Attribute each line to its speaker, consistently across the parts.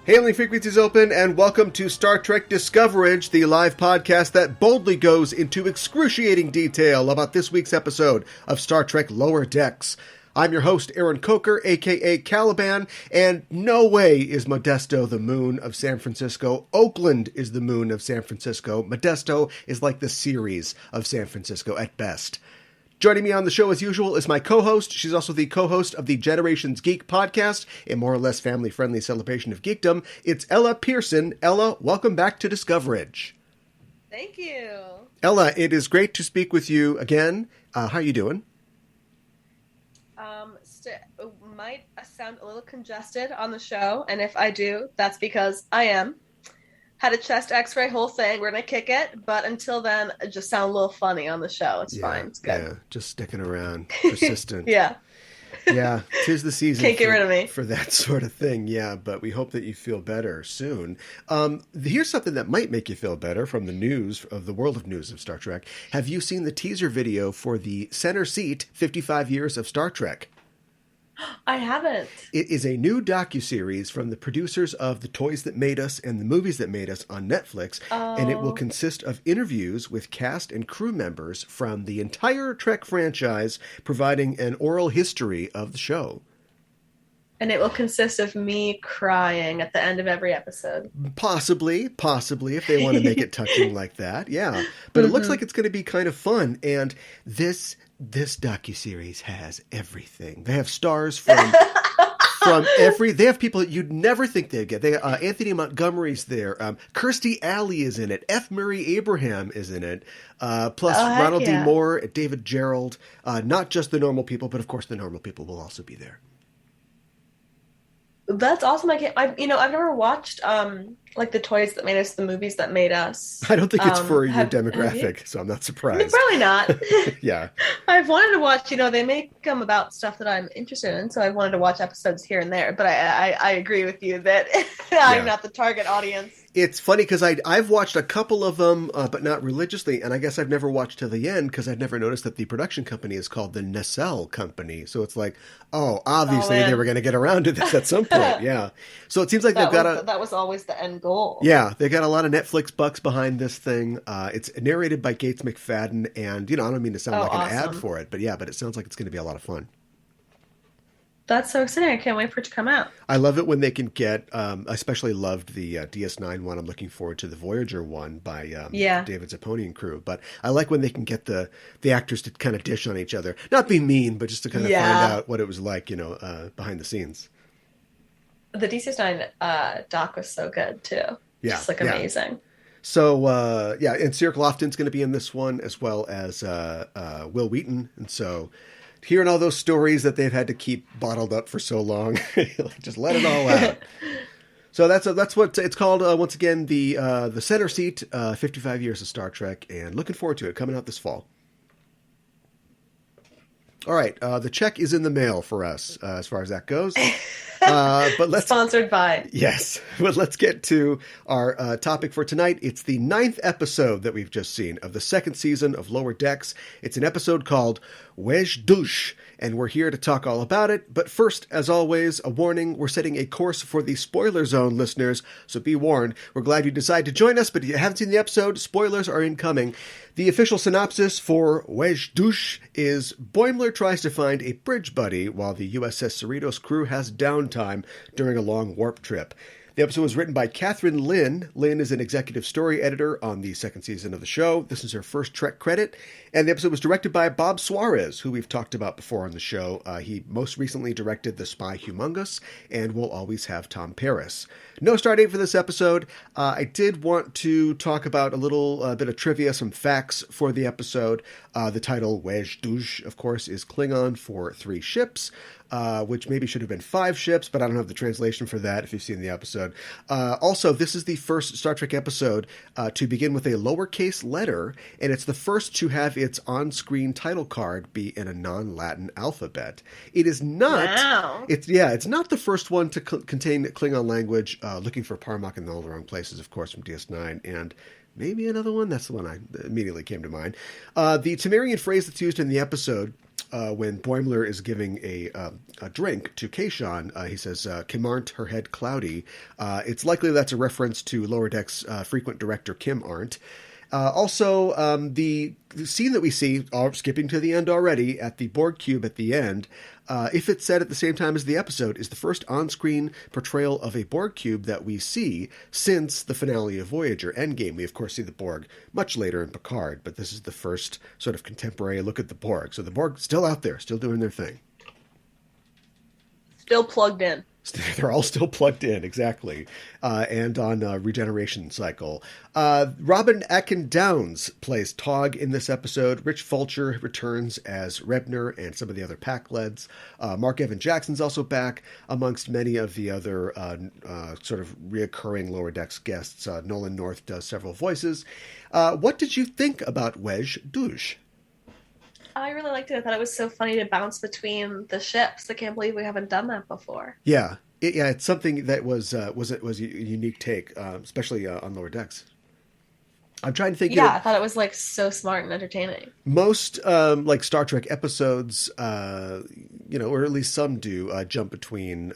Speaker 1: Hailing frequencies open, and welcome to Star Trek Discoverage, the live podcast that boldly goes into excruciating detail about this week's episode of Star Trek Lower Decks. I'm your host, Aaron Coker, a.k.a. Caliban, and no way is Modesto the moon of San Francisco. Oakland is the moon of San Francisco. Modesto is like the Ceres of San Francisco at best. Joining me on the show as usual is my co-host. She's also the co-host of the Generations Geek podcast, a more or less family-friendly celebration of geekdom. It's Ella Pearson. Ella, welcome back to Discoverage.
Speaker 2: Thank you.
Speaker 1: Ella, it is great to speak with you again. How are you doing?
Speaker 2: Might sound a little congested on the show, and if I do, that's because I am. Had a chest x-ray, whole thing. We're going to kick it, but until then, it just sound a little funny on the show. It's fine. It's good.
Speaker 1: Yeah, just sticking around. Persistent.
Speaker 2: Yeah.
Speaker 1: Yeah, 'tis the season
Speaker 2: Can't get rid of me.
Speaker 1: For that sort of thing, yeah, but we hope that you feel better soon. Here's something that might make you feel better from the news, of the world of news of Star Trek. Have you seen the teaser video for the Center Seat 55 Years of Star Trek?
Speaker 2: I haven't.
Speaker 1: It is a new docuseries from the producers of The Toys That Made Us and The Movies That Made Us on Netflix, and it will consist of interviews with cast and crew members from the entire Trek franchise, providing an oral history of the show.
Speaker 2: And it will consist of me crying at the end of every episode.
Speaker 1: Possibly, if they want to make it touching like that, yeah. But it looks like it's going to be kind of fun, and this docuseries has everything. They have stars from every. They have people that you'd never think they'd get. Anthony Montgomery's there. Kirstie Alley is in it. F. Murray Abraham is in it. Plus Ronald D. Moore, David Gerald. Not just the normal people, but of course the normal people will also be there.
Speaker 2: That's awesome. I've never watched like The Toys That Made Us, The Movies That Made Us.
Speaker 1: I don't think it's for your demographic, so I'm not surprised.
Speaker 2: Probably not.
Speaker 1: Yeah.
Speaker 2: I've wanted to watch, they make them about stuff that I'm interested in, so I've wanted to watch episodes here and there, but I agree with you that I'm not the target audience.
Speaker 1: It's funny because I've watched a couple of them, but not religiously, and I guess I've never watched to the end because I've never noticed that the production company is called the Nacelle Company. So it's like, obviously they were going to get around to this at some point, yeah. So it seems like
Speaker 2: that was always the end goal.
Speaker 1: Yeah, they got a lot of Netflix bucks behind this thing. It's narrated by Gates McFadden, and I don't mean to sound like an ad for it, but it sounds like it's going to be a lot of fun.
Speaker 2: That's so exciting. I can't wait for it to come out.
Speaker 1: I love it when they can get, I especially loved the DS9 one. I'm looking forward to the Voyager one by David Zapponi and crew. But I like when they can get the actors to kind of dish on each other. Not be mean, but just to kind of find out what it was like, behind the scenes.
Speaker 2: The DS9 doc was so good, too.
Speaker 1: Yeah.
Speaker 2: Just amazing.
Speaker 1: So, and Cirque Lofton's going to be in this one, as well as Will Wheaton. And so, hearing all those stories that they've had to keep bottled up for so long, just let it all out. So that's what it's called. Once again, the Center Seat, 55 Years of Star Trek, and looking forward to it coming out this fall. All right, the check is in the mail for us as far as that goes. But let's
Speaker 2: sponsored by.
Speaker 1: Yes, but let's get to our topic for tonight. It's the 9th episode that we've just seen of the 2nd season of Lower Decks. It's an episode called Wej Duj, and we're here to talk all about it. But first, as always, a warning: we're setting a course for the spoiler zone listeners, so be warned. We're glad you decided to join us, but if you haven't seen the episode, spoilers are incoming. The official synopsis for Wej Duj is Boimler tries to find a bridge buddy while the USS Cerritos crew has downtime during a long warp trip. The episode was written by Catherine Lin. Lin is an executive story editor on the 2nd season of the show. This is her first Trek credit. And the episode was directed by Bob Suarez, who we've talked about before on the show. He most recently directed The Spy Humongous and We'll Always Have Tom Paris. No start date for this episode. I did want to talk about a little bit of trivia, some facts for the episode. The title, Wej Duj, of course, is Klingon for 3 ships. Which maybe should have been 5 ships, but I don't have the translation for that if you've seen the episode. Also, this is the first Star Trek episode to begin with a lowercase letter, and it's the first to have its on-screen title card be in a non-Latin alphabet. It is not. Wow. It's not the first one to contain Klingon language. Looking for Parmak in all the wrong places, of course, from DS9, and maybe another one. That's the one I immediately came to mind. The Tamarian phrase that's used in the episode when Boimler is giving a drink to Kayshawn, he says, Kim Arndt, her head cloudy. It's likely that's a reference to Lower Decks frequent director Kim Arndt. Also, the scene that we see, skipping to the end already, at the Borg cube at the end, if it's said at the same time as the episode, is the first on-screen portrayal of a Borg cube that we see since the finale of Voyager Endgame. We, of course, see the Borg much later in Picard, but this is the first sort of contemporary look at the Borg. So the Borg still out there, still doing their thing.
Speaker 2: Still plugged in.
Speaker 1: They're all still plugged in, exactly, and on regeneration cycle. Robin Atkin Downs plays Tog in this episode. Rich Fulcher returns as Rebner and some of the other pack leads. Mark Evan Jackson's also back, amongst many of the other sort of reoccurring Lower Decks guests. Nolan North does several voices. What did you think about wej Duj?
Speaker 2: I really liked it. I thought it was so funny to bounce between the ships. I can't believe we haven't done that before.
Speaker 1: Yeah, it's something that was a unique take, especially on Lower Decks. I'm trying to think.
Speaker 2: Yeah, I thought it was like so smart and entertaining.
Speaker 1: Most like Star Trek episodes, or at least some do jump between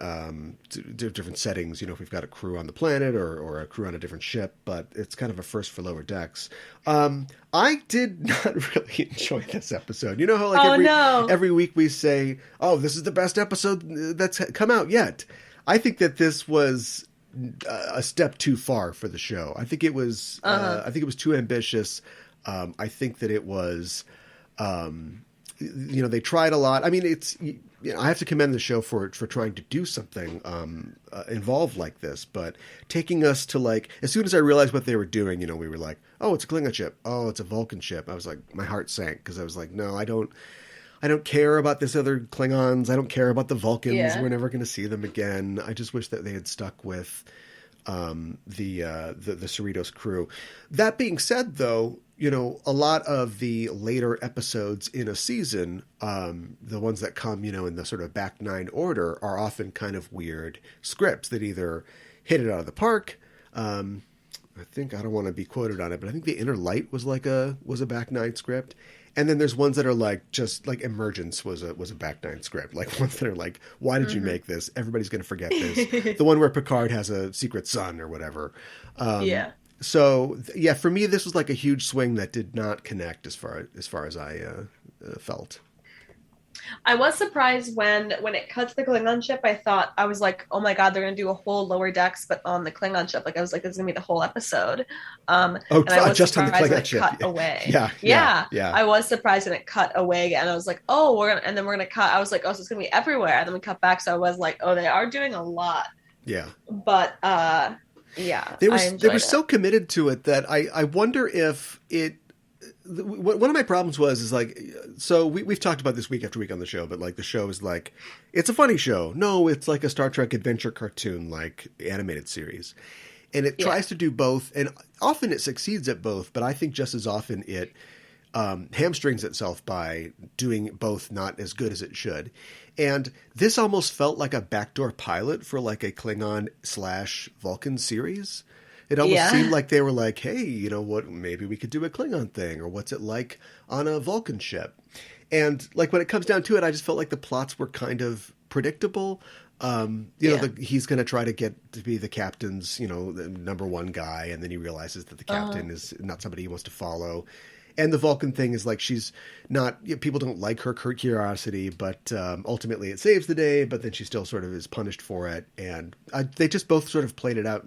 Speaker 1: different settings. If we've got a crew on the planet or a crew on a different ship, but it's kind of a first for Lower Decks. I did not really enjoy this episode. You know how like every week we say, "Oh, this is the best episode that's come out yet." I think that this was a step too far for the show. I think it was. I think it was too ambitious. I think that it was. They tried a lot. I mean, it's. I have to commend the show for trying to do something involved like this, but taking us to like as soon as I realized what they were doing, we were like, oh, it's a Klingon ship. Oh, it's a Vulcan ship. I was like, my heart sank because I was like, no, I don't care about this other Klingons. I don't care about the Vulcans. Yeah. We're never going to see them again. I just wish that they had stuck with the Cerritos crew. That being said, though, a lot of the later episodes in a season, the ones that come, in the sort of back nine order, are often kind of weird scripts that either hit it out of the park. I think I don't want to be quoted on it, but I think the Inner Light was a back nine script. And then there's ones that are like just like Emergence was a back nine script. Like ones that are like, why did you make this? Everybody's going to forget this. The one where Picard has a secret son or whatever. Yeah. So yeah, for me, this was like a huge swing that did not connect as far as I felt.
Speaker 2: I was surprised when it cut to the Klingon ship. I was like, oh my god, they're going to do a whole Lower Decks, but on the Klingon ship. Like I was like, this is going to be the whole episode. And I was
Speaker 1: just on the Klingon
Speaker 2: ship. Cut away.
Speaker 1: Yeah.
Speaker 2: I was surprised when it cut away, and I was like, oh, we're gonna cut. I was like, oh, so it's going to be everywhere. And then we cut back, so I was like, oh, they are doing a lot.
Speaker 1: Yeah.
Speaker 2: But yeah,
Speaker 1: they were so committed to it that I wonder if it. One of my problems is like, so we've talked about this week after week on the show, but like the show is like, it's a funny show. No, it's like a Star Trek adventure cartoon, like animated series. And it tries to do both. And often it succeeds at both, but I think just as often it hamstrings itself by doing both not as good as it should. And this almost felt like a backdoor pilot for like a Klingon / Vulcan series. It almost seemed like they were like, hey, you know what, maybe we could do a Klingon thing, or what's it like on a Vulcan ship? And like when it comes down to it, I just felt like the plots were kind of predictable. He's going to try to get to be the captain's, the number one guy, and then he realizes that the captain is not somebody he wants to follow. And the Vulcan thing is like she's not, people don't like her curiosity, but ultimately it saves the day, but then she still sort of is punished for it. And they just both sort of played out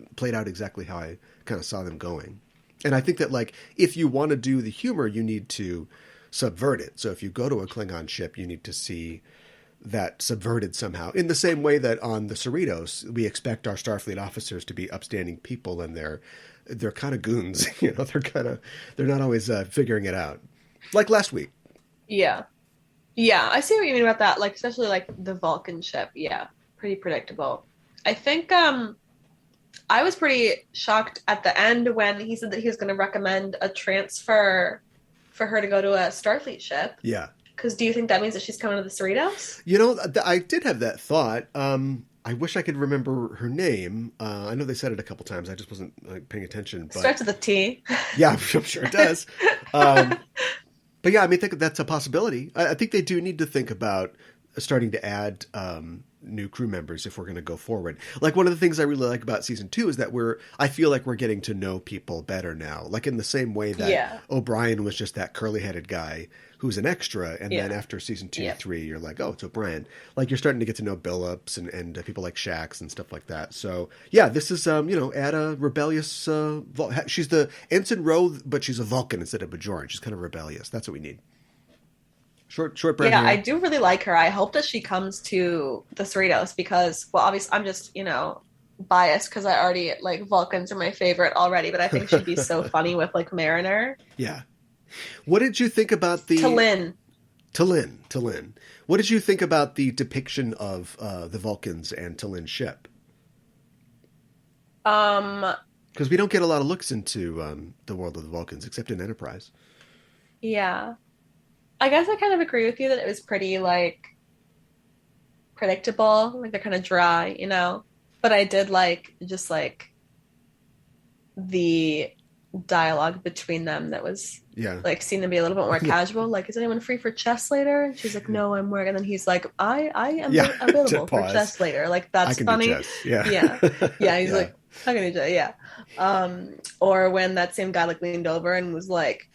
Speaker 1: exactly how I kind of saw them going. And I think that like, if you want to do the humor, you need to subvert it. So if you go to a Klingon ship, you need to see that subverted somehow, in the same way that on the Cerritos, we expect our Starfleet officers to be upstanding people, and they're kind of goons, they're not always figuring it out. Like last week. Yeah, I see what you mean about that. Like, especially like the Vulcan ship. Yeah, pretty predictable. I think I was pretty shocked at the end when he said that he was going to recommend a transfer for her to go to a Starfleet ship. Yeah. Because do you think that means that she's coming to the Cerritos? I did have that thought. I wish I could remember her name. I know they said it a couple times. I just wasn't paying attention. But... Starts with a T. Yeah, I'm sure it does. But But yeah, I mean, I think that's a possibility. I think they do need to think about starting to add new crew members if we're going to go forward. Like one of the things I really like about season 2 is that I feel like we're getting to know people better now. Like in the same way that O'Brien was just that curly-headed guy who's an extra, and then after season 2, 3, you're like, oh, it's O'Brien. Like you're starting to get to know Billups and people like Shax and stuff like that. So yeah, this is add a rebellious. She's the Ensign Ro, but she's a Vulcan instead of Bajoran. She's kind of rebellious. That's what we need. Short brown hair.
Speaker 2: I do really like her. I hope that she comes to the Cerritos because, well, obviously I'm just, biased because I already, like, Vulcans are my favorite already, but I think she'd be so funny with, like, Mariner.
Speaker 1: Yeah. What did you think about the... T'Lyn. What did you think about the depiction of the Vulcans and T'Lyn's ship? Because we don't get a lot of looks into the world of the Vulcans, except in Enterprise.
Speaker 2: Yeah. I guess I kind of agree with you that it was pretty, like, predictable. Like, they're kind of dry, But I did like, just, like, the dialogue between them that was, like, seemed to be a little bit more casual. Like, is anyone free for chess later? And she's like, no, I'm working. And then he's like, I am available for chess later. Like, that's funny. Yeah. He's like, I can do chess. Yeah. Or when that same guy, like, leaned over and was like,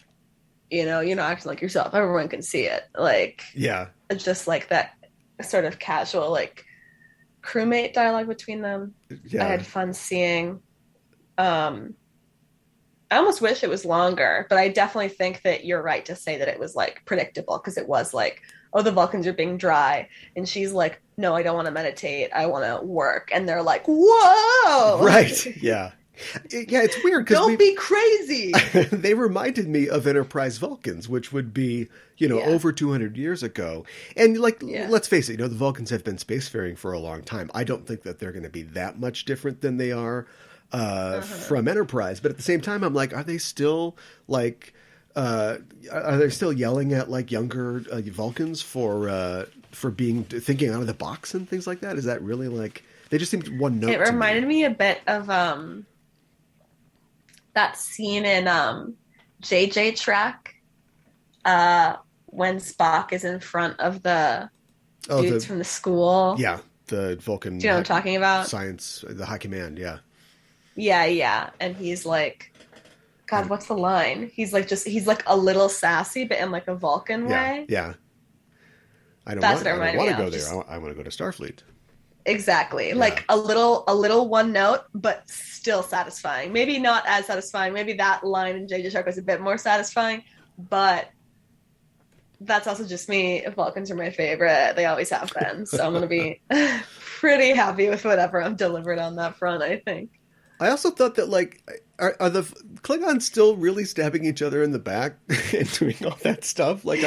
Speaker 2: you're not acting like yourself. Everyone can see it. Like, just like that sort of casual, like, crewmate dialogue between them. I had fun seeing. I almost wish it was longer, but I definitely think that you're right to say that it was, like, predictable because it was like, oh, the Vulcans are being dry. And she's like, no, I don't want to meditate. I want to work. And they're like, whoa!
Speaker 1: Right, yeah. Yeah, it's weird because
Speaker 2: don't be crazy.
Speaker 1: They reminded me of Enterprise Vulcans, which would be, over 200 years ago. And let's face it, the Vulcans have been spacefaring for a long time. I don't think that they're going to be that much different than they are from Enterprise. But at the same time, I'm like, are they still like, are they still yelling at like younger Vulcans for thinking out of the box and things like that? Is that really like they just seemed one note?
Speaker 2: It reminded me a bit of that scene in JJ Track when Spock is in front of the dudes from the school.
Speaker 1: Yeah, the Vulcan.
Speaker 2: Do you know what I'm talking about?
Speaker 1: Science, the High Command, yeah.
Speaker 2: Yeah. And he's like, God, what's the line? He's like a little sassy, but in like a Vulcan way.
Speaker 1: Yeah. I don't want to go there. I want to go to Starfleet.
Speaker 2: Exactly. Yeah. Like a little one note, but still satisfying. Maybe not as satisfying. Maybe that line in JJ Shark was a bit more satisfying, but that's also just me. Vulcans are my favorite. They always have been. So I'm going to be pretty happy with whatever I'm delivered on that front, I think.
Speaker 1: I also thought that, like, are the Klingons still really stabbing each other in the back and doing all that stuff? Like,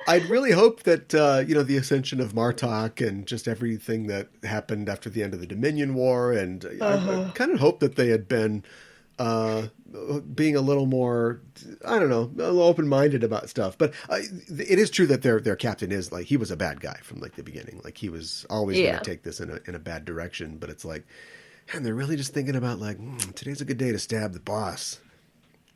Speaker 1: I'd really hope that, the ascension of Martok and just everything that happened after the end of the Dominion War, and I kind of hope that they had been being a little more, I don't know, a little open-minded about stuff. But it is true that their captain is, like, he was a bad guy from, like, the beginning. Like, he was always going to take this in a bad direction. But it's like, and they're really just thinking about, like, today's a good day to stab the boss.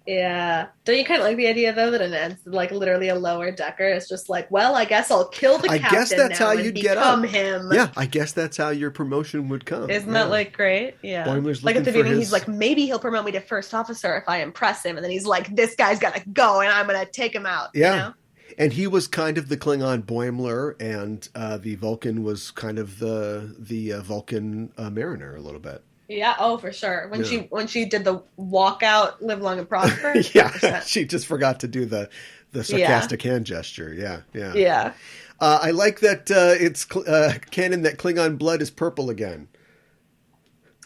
Speaker 2: Yeah. Don't you kind of like the idea, though, that it ends like literally a lower decker? It's just like, well, I guess I'll kill the captain. I guess that's how you'd get up. Him.
Speaker 1: Yeah, I guess that's how your promotion would come.
Speaker 2: Isn't that, like, great? Yeah.
Speaker 1: Boimler's
Speaker 2: like, at the beginning, he's like, maybe he'll promote me to first officer if I impress him. And then he's like, this guy's got to go, and I'm going to take him out.
Speaker 1: Yeah.
Speaker 2: You know?
Speaker 1: And he was kind of the Klingon Boimler, and the Vulcan was kind of the Vulcan Mariner a little bit.
Speaker 2: Yeah, oh, for sure. When she did the walkout, live long and prosper.
Speaker 1: 100%. She just forgot to do the sarcastic hand gesture. Yeah. I like that it's canon that Klingon blood is purple again.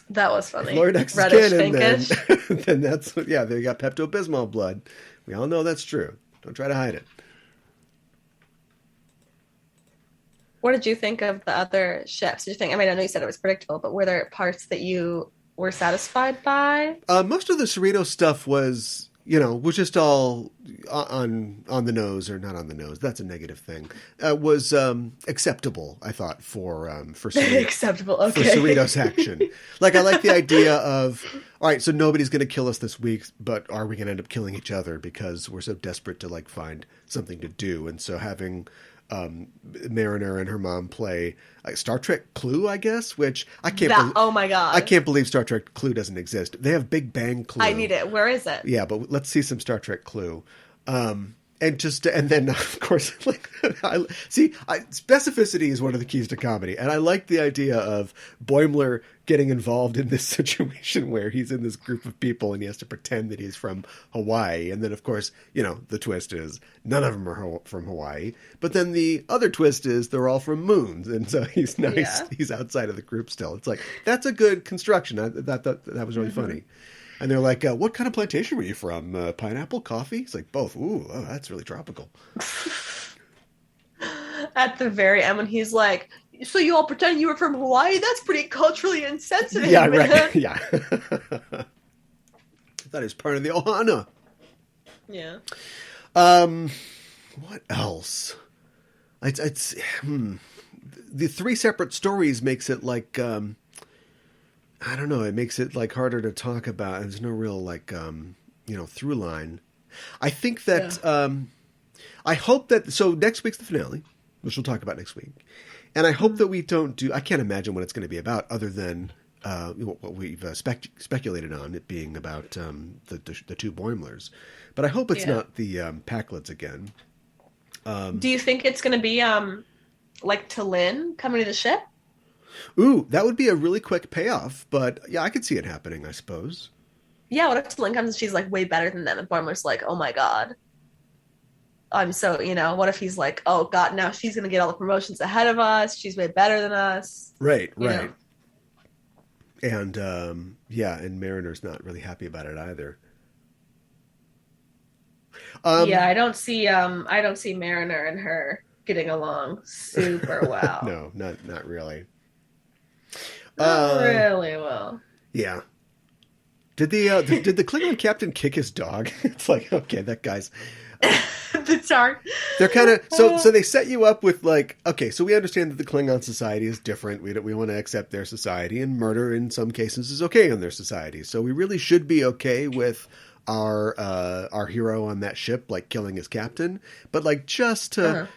Speaker 2: That was funny.
Speaker 1: Lord X is canon, then that's they got Pepto-Bismol blood. We all know that's true. Don't try to hide it.
Speaker 2: What did you think of the other ships? Did you think? I mean, I know you said it was predictable, but were there parts that you were satisfied by?
Speaker 1: Most of the Cerritos stuff was was just all on the nose, or not on the nose. That's a negative thing. Was acceptable, I thought, for
Speaker 2: acceptable. Okay.
Speaker 1: For Cerritos' action. Like, I like the idea of, all right, so nobody's going to kill us this week, but are we going to end up killing each other because we're so desperate to like find something to do? And so having Mariner and her mom play Star Trek Clue, I guess, which I can't.
Speaker 2: Oh my god!
Speaker 1: I can't believe Star Trek Clue doesn't exist. They have Big Bang Clue.
Speaker 2: I need it. Where is it?
Speaker 1: Yeah, but let's see some Star Trek Clue. And then of course, like, specificity is one of the keys to comedy, and I like the idea of Boimler getting involved in this situation where he's in this group of people and he has to pretend that he's from Hawaii, and then of course, the twist is none of them are from Hawaii, but then the other twist is they're all from moons, and so he's outside of the group still. It's like, that's a good construction. That was really funny. And they're like, what kind of plantation were you from? Pineapple, coffee? It's like, both. Ooh, oh, that's really tropical.
Speaker 2: At the very end, when he's like, so you all pretend you were from Hawaii? That's pretty culturally insensitive,
Speaker 1: yeah,
Speaker 2: man.
Speaker 1: Right. Yeah. I thought he was part of the Ohana.
Speaker 2: Yeah.
Speaker 1: What else? It's the three separate stories makes it like... I don't know. It makes it like harder to talk about. There's no real like, through line. I think that, I hope that, so next week's the finale, which we'll talk about next week. And I hope that we don't I can't imagine what it's going to be about other than, what we've speculated on, it being about, the two Boimlers. But I hope it's not the, Packlets again.
Speaker 2: Do you think it's going to be, like T'Lyn coming to the ship?
Speaker 1: Ooh, that would be a really quick payoff, but yeah, I could see it happening, I suppose.
Speaker 2: Yeah, what if T'Lyn comes and she's like way better than them, and Boimler's like, oh my god. I'm so, what if he's like, oh god, now she's going to get all the promotions ahead of us, she's way better than us.
Speaker 1: Right. And, and Mariner's not really happy about it either.
Speaker 2: I don't see Mariner and her getting along super well.
Speaker 1: No, not really.
Speaker 2: Really well.
Speaker 1: Yeah. Did the Klingon captain kick his dog? It's like, okay, that guy's.
Speaker 2: The dark.
Speaker 1: They're kind of so they set you up with like, okay, so we understand that the Klingon society is different. We want to accept their society, and murder in some cases is okay in their society. So we really should be okay with our hero on that ship like killing his captain, but like just to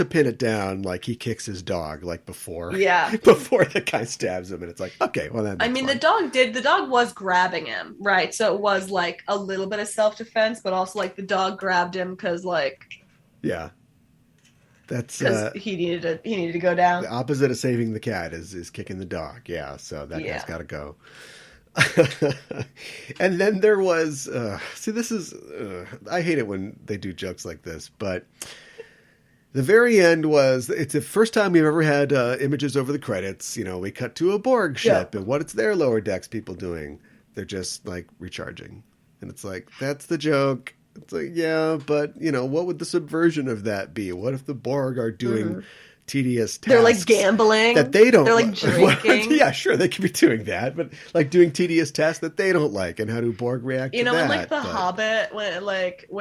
Speaker 1: pin it down, like he kicks his dog, like before the guy stabs him, and it's like, okay, well then.
Speaker 2: I mean, the dog was grabbing him, right? So it was like a little bit of self-defense, but also like the dog grabbed him because like,
Speaker 1: yeah, that's
Speaker 2: he needed to go down.
Speaker 1: The opposite of saving the cat is kicking the dog. Yeah, so that guy's got to go. And then there was, this is, I hate it when they do jokes like this, but. The very end it's the first time we've ever had images over the credits. We cut to a Borg ship, and what's their lower decks people doing? They're just like recharging. And it's like, that's the joke. It's like, yeah, but what would the subversion of that be? What if the Borg are doing tedious tasks?
Speaker 2: They're like gambling.
Speaker 1: That they don't.
Speaker 2: They're like drinking.
Speaker 1: Yeah, sure, they could be doing that, but like doing tedious tasks that they don't like, and how do Borg react to that?
Speaker 2: In like The Hobbit, when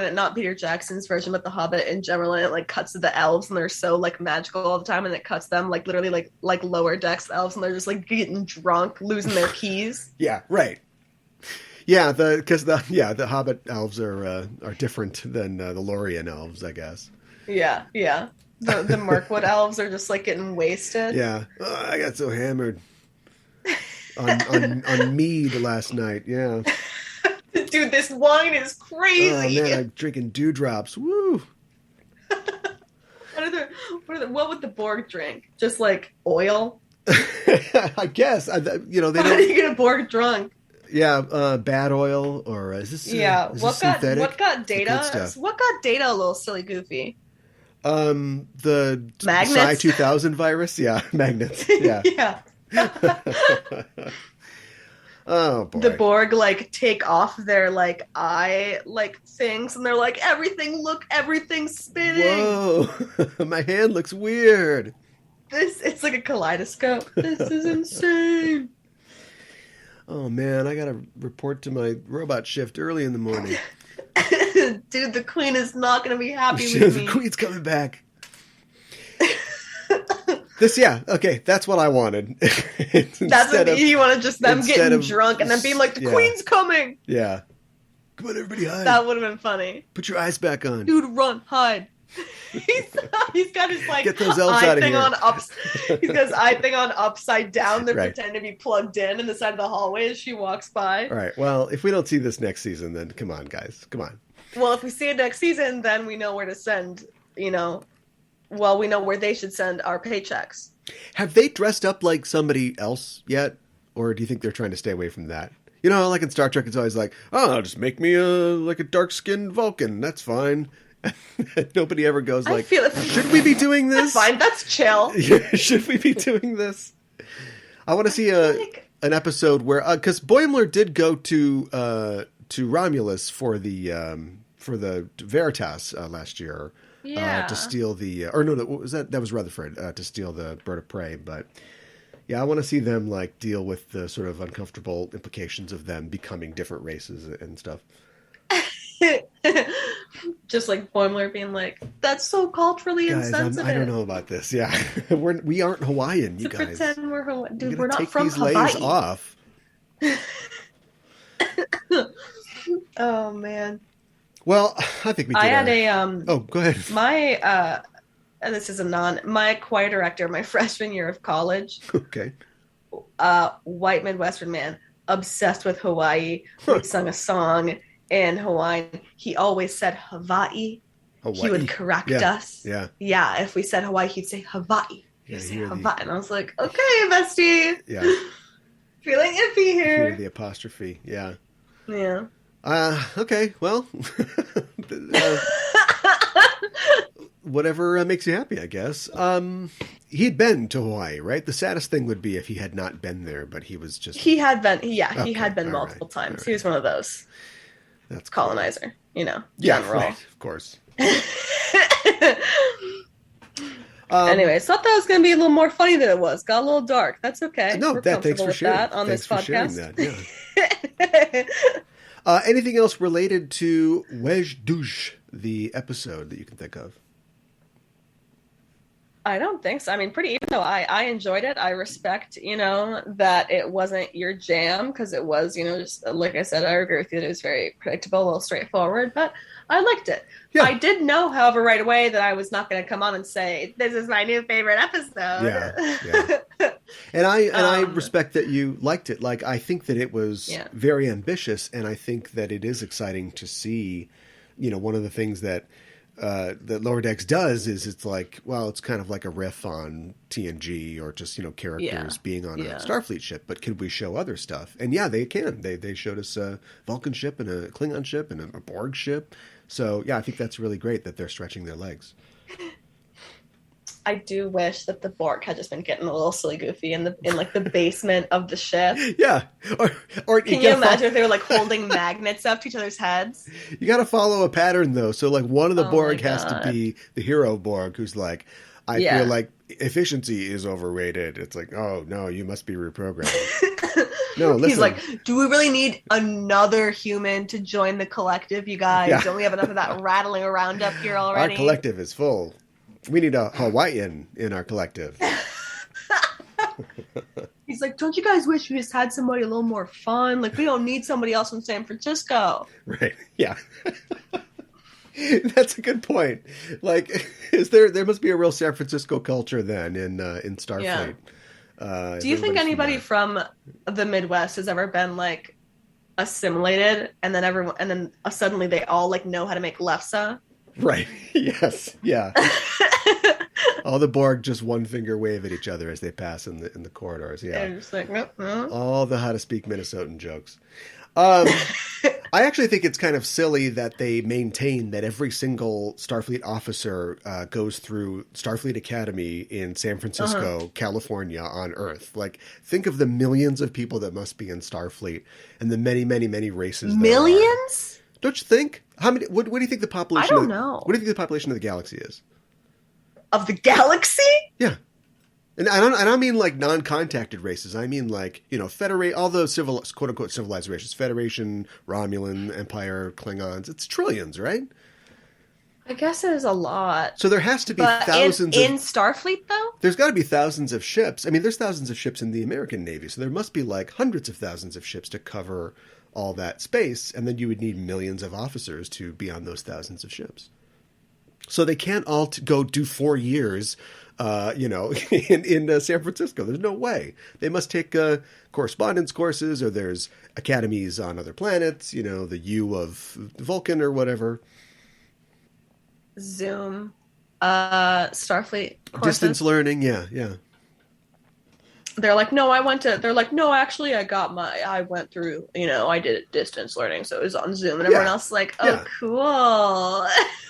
Speaker 2: it not Peter Jackson's version, but The Hobbit in general, and it like cuts to the elves, and they're so like magical all the time, and it cuts them like literally like lower decks elves, and they're just like getting drunk, losing their keys.
Speaker 1: Yeah, right. Yeah, the Hobbit elves are different than the Lorien elves, I guess.
Speaker 2: Yeah. The Mirkwood elves are just like getting wasted.
Speaker 1: Yeah, I got so hammered on mead last night. Yeah,
Speaker 2: dude, this wine is crazy.
Speaker 1: Oh man, I'm drinking dewdrops. Woo!
Speaker 2: What would the Borg drink? Just like oil?
Speaker 1: I guess. They don't.
Speaker 2: How do you get a Borg drunk?
Speaker 1: Yeah, bad oil, or is this?
Speaker 2: What got Data? What got Data a little silly goofy?
Speaker 1: The
Speaker 2: magnets?
Speaker 1: Psi 2000 virus? Yeah, magnets. Yeah.
Speaker 2: Yeah.
Speaker 1: Oh boy.
Speaker 2: The Borg like take off their like eye like things, and they're like, everything's spinning.
Speaker 1: Whoa, my hand looks weird.
Speaker 2: It's like a kaleidoscope. This is insane.
Speaker 1: Oh man, I gotta report to my robot shift early in the morning.
Speaker 2: Dude, the queen is not going to be happy
Speaker 1: Sure,
Speaker 2: with
Speaker 1: the
Speaker 2: me.
Speaker 1: queen's coming back. Okay, that's what I wanted.
Speaker 2: That's what you want, to just them getting drunk and then being like, the queen's coming.
Speaker 1: Yeah. Come on, everybody, hide.
Speaker 2: That would have been funny.
Speaker 1: Put your eyes back on.
Speaker 2: Dude, run, hide. He's got his like
Speaker 1: Get those elves out of here.
Speaker 2: He's got his eye thing on upside down. They're pretending to be plugged in the side of the hallway as she walks by.
Speaker 1: All right. Well, if we don't see this next season, then come on, guys. Come on.
Speaker 2: Well, if we see it next season, then we know where to send, we know where they should send our paychecks.
Speaker 1: Have they dressed up like somebody else yet? Or do you think they're trying to stay away from that? You know, like in Star Trek, it's always like, oh, just make me like a dark-skinned Vulcan. That's fine. Nobody ever goes like, should we be doing this?
Speaker 2: That's fine. That's chill.
Speaker 1: Should we be doing this? I want to see an episode where, because Boimler did go to Romulus for the Veritas last year.
Speaker 2: Yeah.
Speaker 1: To steal the, or no, what was that? That was Rutherford, to steal the bird of prey. But yeah, I want to see them like deal with the sort of uncomfortable implications of them becoming different races and stuff.
Speaker 2: Just like Boimler being like, that's so culturally insensitive.
Speaker 1: I don't know about this. Yeah. we aren't Hawaiian, you guys.
Speaker 2: Pretend we're Hawaiian. Dude, we're not
Speaker 1: take
Speaker 2: from
Speaker 1: these
Speaker 2: Hawaii.
Speaker 1: layers off.
Speaker 2: Oh, man.
Speaker 1: Well, I think we did.
Speaker 2: I had
Speaker 1: oh, go ahead.
Speaker 2: My, this is my choir director, my freshman year of college.
Speaker 1: Okay.
Speaker 2: White Midwestern man, obsessed with Hawaii. We sung a song in Hawaiian. He always said Hawaii. He would correct us.
Speaker 1: Yeah.
Speaker 2: Yeah. If we said Hawaii, he'd say Hawaii. He'd say Hawaii. And I was like, okay, bestie.
Speaker 1: Yeah.
Speaker 2: Feeling iffy here.
Speaker 1: Hear the apostrophe. Yeah.
Speaker 2: Yeah.
Speaker 1: Okay. Well, whatever makes you happy, I guess. He'd been to Hawaii, right? The saddest thing would be if he had not been there, but he was just...
Speaker 2: He had been, he had been multiple times. Right. He was one of those.
Speaker 1: That's
Speaker 2: colonizer,
Speaker 1: general.
Speaker 2: Yeah,
Speaker 1: right, of course.
Speaker 2: Anyways, thought that was going to be a little more funny than it was. Got a little dark. That's okay.
Speaker 1: No, thanks for sharing
Speaker 2: that on this podcast.
Speaker 1: Anything else related to wej Duj, the episode that you can think of?
Speaker 2: I don't think so. I mean, even though I enjoyed it, I respect, that it wasn't your jam, because it was, just like I said, I agree with you. It was very predictable, a little straightforward, but I liked it. Yeah. I did know, however, right away that I was not going to come on and say, this is my new favorite episode.
Speaker 1: Yeah. And I respect that you liked it. Like, I think that it was very ambitious, and I think that it is exciting to see, one of the things that Lower Decks does is it's like, well, it's kind of like a riff on TNG or just, characters being on a Starfleet ship, but can we show other stuff? And yeah, they can. They showed us a Vulcan ship and a Klingon ship and a Borg ship. So yeah, I think that's really great that they're stretching their legs.
Speaker 2: I do wish that the Borg had just been getting a little silly goofy in the basement of the ship.
Speaker 1: Yeah. Or
Speaker 2: can you imagine if they were like holding magnets up to each other's heads?
Speaker 1: You got to follow a pattern though. So like one of the Borg has to be the hero Borg who's like, I feel like efficiency is overrated. It's like, oh no, you must be reprogrammed. No, listen.
Speaker 2: He's like, do we really need another human to join the collective, you guys?
Speaker 1: Yeah.
Speaker 2: Don't we have enough of that rattling around up here already?
Speaker 1: Our collective is full. We need a Hawaiian in our collective.
Speaker 2: He's like, don't you guys wish we just had somebody a little more fun? Like, we don't need somebody else from San Francisco.
Speaker 1: Right. Yeah. That's a good point. Like, there must be a real San Francisco culture then in Starfleet.
Speaker 2: Yeah. Do you think anybody from the Midwest has ever been like assimilated and then suddenly they all like know how to make lefse?
Speaker 1: Right. Yes. Yeah. All the Borg just one finger wave at each other as they pass in the corridors. Yeah.
Speaker 2: They're just like, nope.
Speaker 1: All the how to speak Minnesotan jokes. I actually think it's kind of silly that they maintain that every single Starfleet officer goes through Starfleet Academy in San Francisco, California, on Earth. Like, think of the millions of people that must be in Starfleet and the many, many, many races.
Speaker 2: Millions?
Speaker 1: Don't you think? How many? What do you think the population?
Speaker 2: I don't know.
Speaker 1: What do you think the population of the galaxy is?
Speaker 2: Of the galaxy?
Speaker 1: Yeah. And I don't mean like non-contacted races. I mean like, all those quote unquote civilized races, Federation, Romulan, Empire, Klingons. It's trillions, right?
Speaker 2: I guess it is a lot.
Speaker 1: So there has to be
Speaker 2: But
Speaker 1: thousands
Speaker 2: in Starfleet, though?
Speaker 1: There's got to be thousands of ships. I mean, there's thousands of ships in the American Navy, so there must be like hundreds of thousands of ships to cover all that space, and then you would need millions of officers to be on those thousands of ships. So they can't all go do 4 years, in San Francisco. There's no way. They must take correspondence courses, or there's academies on other planets, the U of Vulcan or whatever.
Speaker 2: Zoom, Starfleet courses.
Speaker 1: Distance learning, yeah.
Speaker 2: They're like, no, actually, I went through, I did distance learning, so it was on Zoom, and everyone else is like, oh, cool.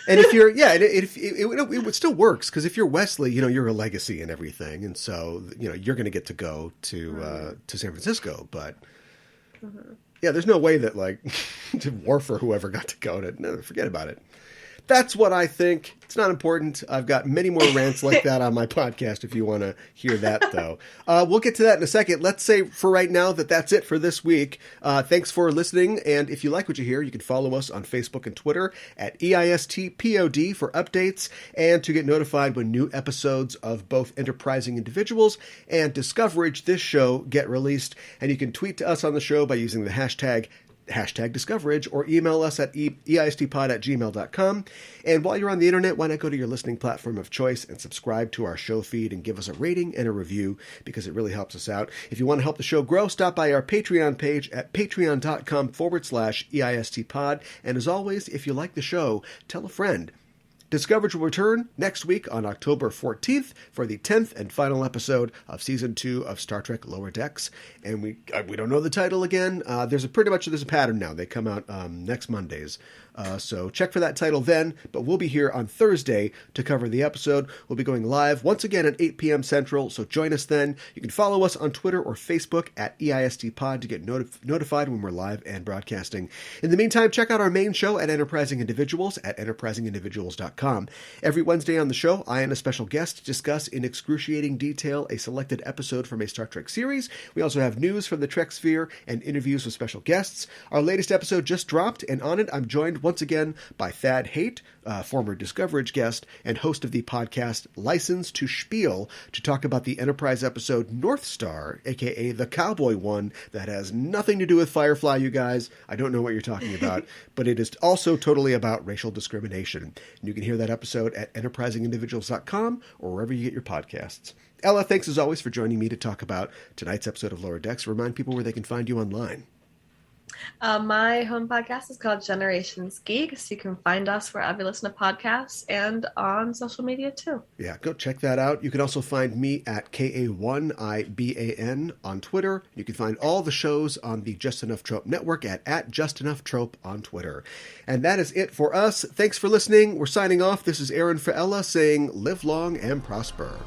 Speaker 1: And if you're, it still works, because if you're Wesley, you're a legacy and everything, and so, you're going to get to go to San Francisco, but there's no way that, like, Worf or whoever got to go to, no, forget about it. That's what I think. It's not important. I've got many more rants like that on my podcast if you want to hear that, though. We'll get to that in a second. Let's say for right now that's it for this week. Thanks for listening. And if you like what you hear, you can follow us on Facebook and Twitter at EISTPOD for updates and to get notified when new episodes of both Enterprising Individuals and Discoverage, this show, get released. And you can tweet to us on the show by using the hashtag Discoverage, or email us at eistpod@gmail.com. And while you're on the internet, why not go to your listening platform of choice and subscribe to our show feed and give us a rating and a review, because it really helps us out. If you want to help the show grow, stop by our Patreon page at patreon.com/EISTpod. And as always, if you like the show, tell a friend. Discoverage will return next week on October 14th for the 10th and final episode of Season 2 of Star Trek Lower Decks. And we don't know the title again. There's a pattern now. They come out next Mondays. So check for that title then. But we'll be here on Thursday to cover the episode. We'll be going live once again at 8 p.m. Central, so join us then. You can follow us on Twitter or Facebook at EISTpod to get notified when we're live and broadcasting. In the meantime, check out our main show at Enterprising Individuals at enterprisingindividuals.com. Every Wednesday on the show, I and a special guest discuss in excruciating detail a selected episode from a Star Trek series. We also have news from the Trek sphere and interviews with special guests. Our latest episode just dropped, and on it I'm joined once again by Thad Haight, former Discoverage guest and host of the podcast License to Spiel, to talk about the Enterprise episode North Star, aka the cowboy one that has nothing to do with Firefly, you guys. I don't know what you're talking about, but it is also totally about racial discrimination. And you can hear that episode at enterprisingindividuals.com or wherever you get your podcasts. Ella, thanks as always for joining me to talk about tonight's episode of Lower Decks. Remind people where they can find you online.
Speaker 2: My home podcast is called Generations Geek, so you can find us wherever you listen to podcasts and on social media too.
Speaker 1: Yeah, go check that out. You can also find me at KA1IBAN on Twitter. You can find all the shows on the Just Enough Trope Network at Just Enough Trope on Twitter. And that is it for us. Thanks for listening. We're signing off. This is Aaron for Ella saying live long and prosper.